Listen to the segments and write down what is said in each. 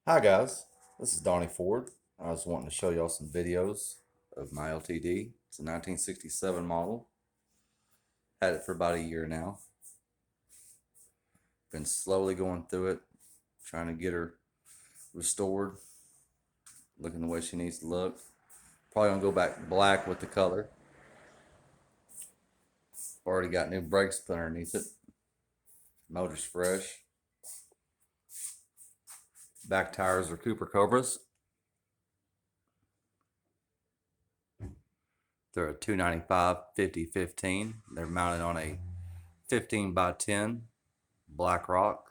Hi guys, this is Donnie Ford. I was wanting to show y'all some videos of my LTD. It's a 1967 model. Had it for about a year now. Been slowly going through it, trying to get her restored, looking the way she needs to look. Probably gonna go back black with the color. Already got new brakes put underneath it. Motor's fresh. Back tires are Cooper Cobras. They're a 295 50/15. They're mounted on a 15x10 black rock.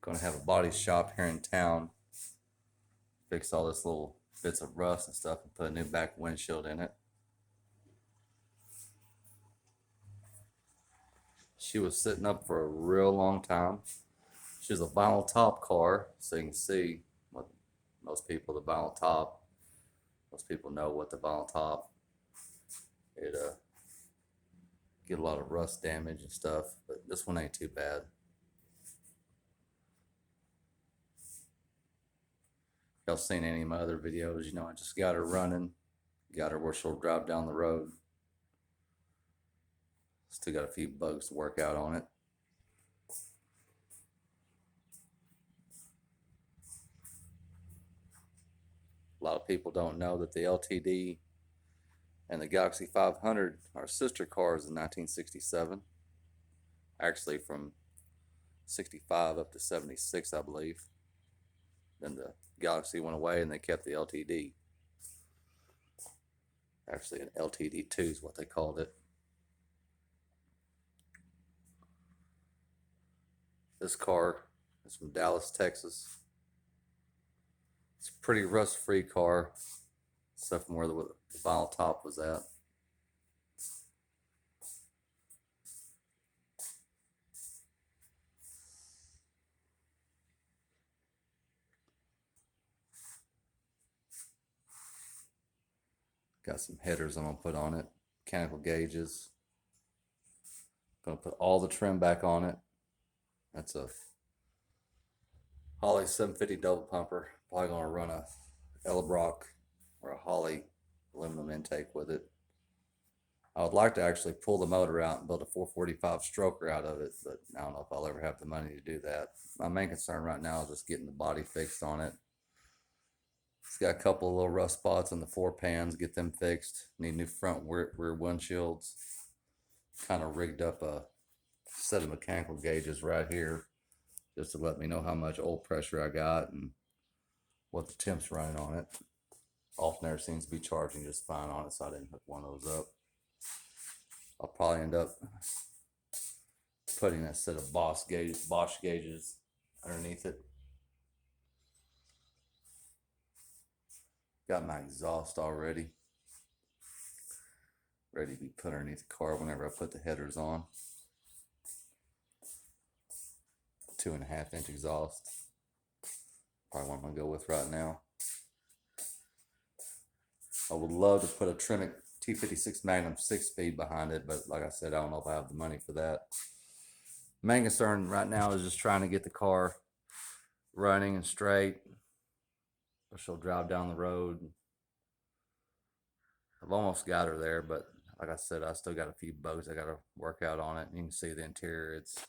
Gonna have a body shop here in town fix all this little bits of rust and stuff and put a new back windshield in it. She was sitting up for a real long time. She was a vinyl top car, so you can see what most people, the vinyl top, most people know what the vinyl top, it get a lot of rust damage and stuff, but this one ain't too bad. If y'all seen any of my other videos, you know I just got her running, got her where she'll drive down the road. Still got a few bugs to work out on it. A lot of people don't know that the LTD and the Galaxy 500 are sister cars in 1967. Actually, from 65 up to 76, I believe. Then the Galaxy went away and they kept the LTD. Actually, an LTD2 is what they called it. This car is from Dallas, Texas. It's a pretty rust-free car, except from where the vinyl top was at. Got some headers I'm gonna put on it, mechanical gauges. Gonna put all the trim back on it. That's a Holley 750 double pumper. Probably gonna run a Elbrock or a Holley aluminum intake with it. I would like to actually pull the motor out and build a 445 stroker out of it, but I don't know if I'll ever have the money to do that. My main concern right now is just getting the body fixed on it. It's got a couple of little rust spots on the floor pans, get them fixed. Need new front rear windshields. Kind of rigged up a set of mechanical gauges right here just to let me know how much oil pressure I got and what the temp's running on it. Alternator seems to be charging just fine on it, so I didn't hook one of those up. I'll probably end up putting a set of Bosch gauges underneath it. Got my exhaust already ready to be put underneath the car whenever I put the headers on. 2.5 inch exhaust. Probably what I'm gonna go with right now. I would love to put a Trinic T56 Magnum 6-speed behind it, but like I said, I don't know if I have the money for that. Main concern right now is just trying to get the car running and straight. She'll drive down the road. I've almost got her there, but like I said, I still got a few bugs I got to work out on it. You can see the interior. It's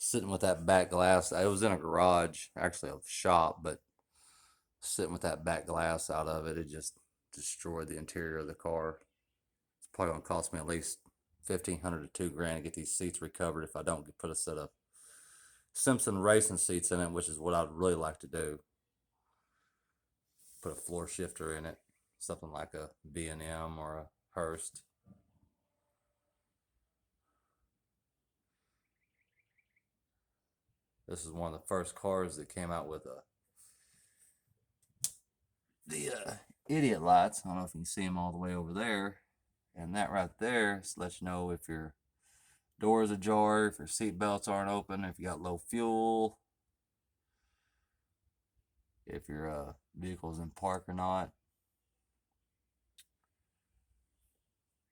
sitting with that back glass. It was in a garage, actually a shop, but sitting with that back glass out of it, it just destroyed the interior of the car. It's probably gonna cost me at least 1,500 to $2,000 to get these seats recovered if I don't put a set of Simpson racing seats in it, which is what I'd really like to do. Put a floor shifter in it, something like a B&M or a Hurst. This is one of the first cars that came out with the idiot lights. I don't know if you can see them all the way over there. And that right there just lets you know if your door is ajar, if your seat belts aren't open, if you got low fuel, if your vehicle's in park or not.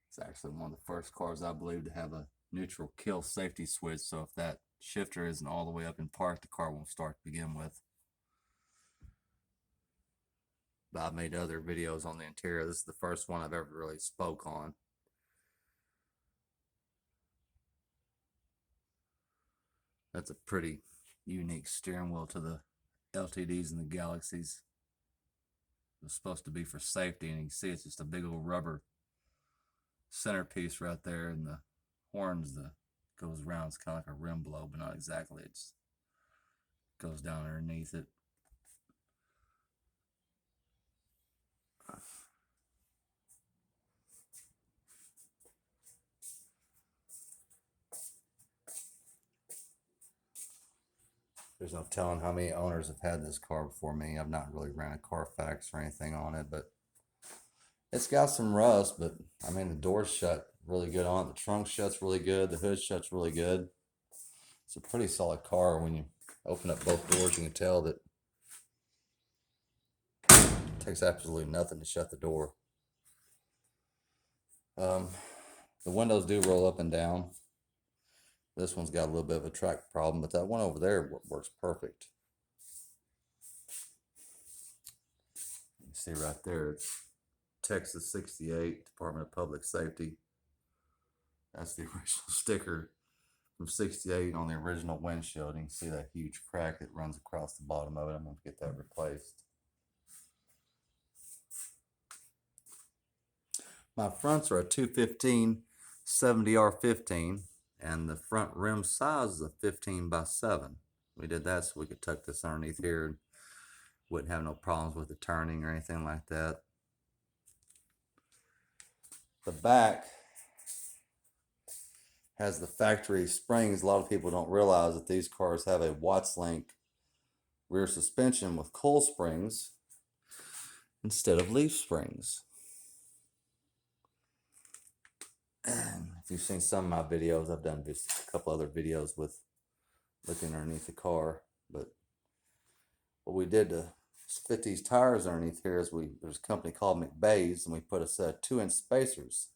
It's actually one of the first cars I believe to have a neutral kill safety switch, so if that shifter isn't all the way up in park, the car won't start to begin with. But I've made other videos on the interior. This is the first one I've ever really spoke on. That's a pretty unique steering wheel to the LTDs and the Galaxies. It was supposed to be for safety, and you can see it's just a big old rubber centerpiece right there, and the horns that goes around. It's kind of like a rim blow, but not exactly. It goes down underneath it. There's no telling how many owners have had this car before me. I've not really ran a Carfax or anything on it, but it's got some rust. But I mean, the door's shut really good on it. The trunk shuts really good. The hood shuts really good. It's a pretty solid car. When you open up both doors, you can tell that it takes absolutely nothing to shut the door. The windows do roll up and down. This one's got a little bit of a track problem, but that one over there works perfect. You can see right there, it's Texas 68, Department of Public Safety. That's the original sticker from 68 on the original windshield. You can see that huge crack that runs across the bottom of it. I'm going to get that replaced. My fronts are a 215 70R15, and the front rim size is a 15x7. We did that so we could tuck this underneath here and wouldn't have no problems with the turning or anything like that. The back has the factory springs. A lot of people don't realize that these cars have a Watts Link rear suspension with coil springs instead of leaf springs. And if you've seen some of my videos, I've done just a couple other videos with looking underneath the car. But what we did to fit these tires underneath here is there's a company called McBay's, and we put a set of 2-inch spacers.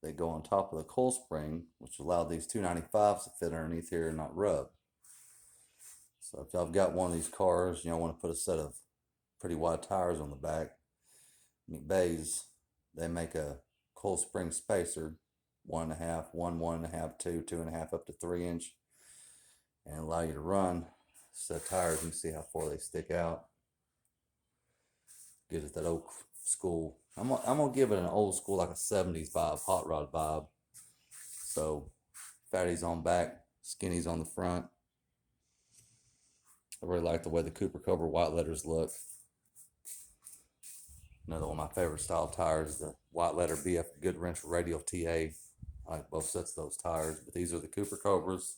They go on top of the coil spring, which allowed these 295s to fit underneath here and not rub. So if y'all have got one of these cars, you want to put a set of pretty wide tires on the back, McBay's, they make a coil spring spacer, 1.5, 1.5, 2, 2.5, up to 3-inch, and allow you to run a set of tires and see how far they stick out. Gives it that old school. I'm gonna give it an old school, like a 70s vibe, hot rod vibe. So fatties on back, skinnies on the front. I really like the way the Cooper Cobra white letters look. Another one of my favorite style tires, the white letter BF Goodwrench Radial TA. I like both sets of those tires, but these are the Cooper Cobras.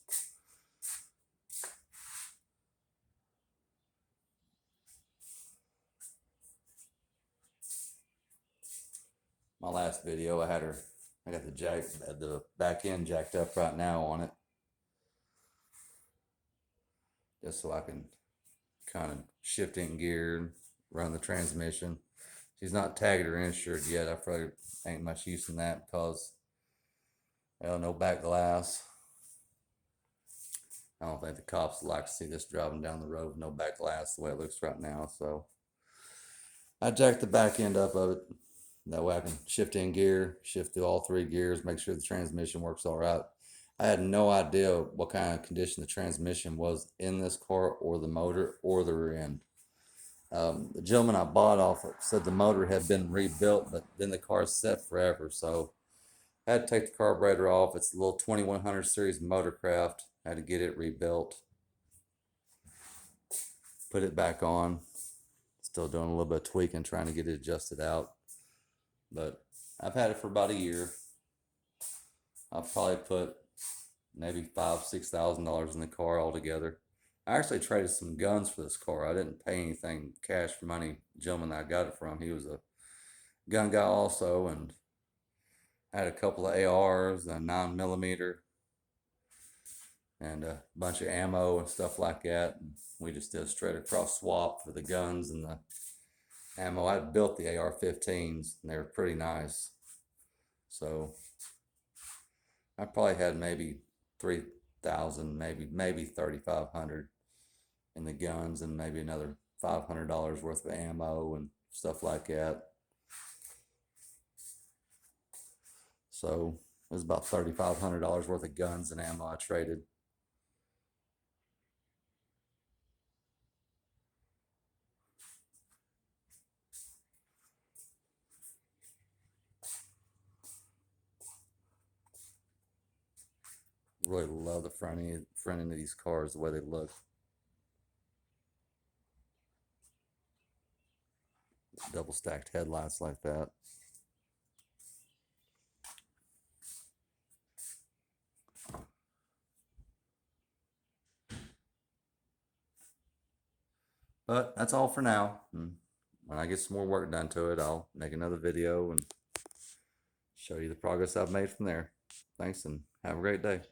My last video, I got the back end jacked up right now on it, just so I can kind of shift in gear and run the transmission. She's not tagged or insured yet. I probably ain't much use in that because, well, no back glass. I don't think the cops would like to see this driving down the road with no back glass the way it looks right now. So I jacked the back end up of it. That way I can shift in gear, shift through all 3 gears, make sure the transmission works all right. I had no idea what kind of condition the transmission was in this car, or the motor, or the rear end. The gentleman I bought off of said the motor had been rebuilt, but then the car's set forever. So I had to take the carburetor off. It's a little 2100 series Motorcraft. I had to get it rebuilt, put it back on. Still doing a little bit of tweaking, trying to get it adjusted out. But I've had it for about a year. I've probably put maybe $5,000–6,000 in the car altogether. I actually traded some guns for this car. I didn't pay anything cash for money. The gentleman that I got it from, he was a gun guy also, and had a couple of ARs, a 9mm, and a bunch of ammo and stuff like that. And we just did a straight across swap for the guns and the ammo. I built the AR-15s, and they were pretty nice. So I probably had maybe 3,000, maybe 3,500 in the guns, and maybe another $500 worth of ammo and stuff like that. So it was about $3,500 worth of guns and ammo I traded. Really love the front end of these cars, the way they look. Double stacked headlights like that. But that's all for now. And when I get some more work done to it, I'll make another video and show you the progress I've made from there. Thanks and have a great day.